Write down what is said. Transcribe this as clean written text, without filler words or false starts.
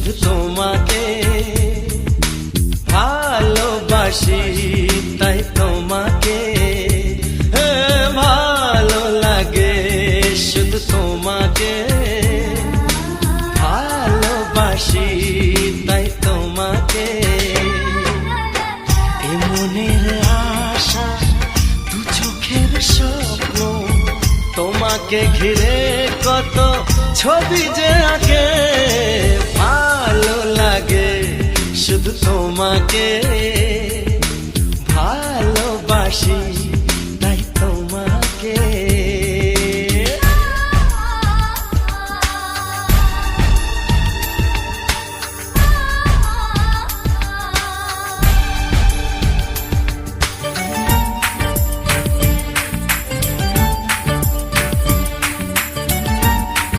শুধু তোমাকে ভালোবাসি, তাই তোমাকে ভালো লাগে, শুধু তোমাকে ভালোবাসি, তাই তোমাকে। এ মনের আশা, দু চোখের স্বপ্ন, তোমাকে ঘিরে কত ছবি যে আঁকে, ভালো লাগে, শুধু তোমাকে ভালোবাসি।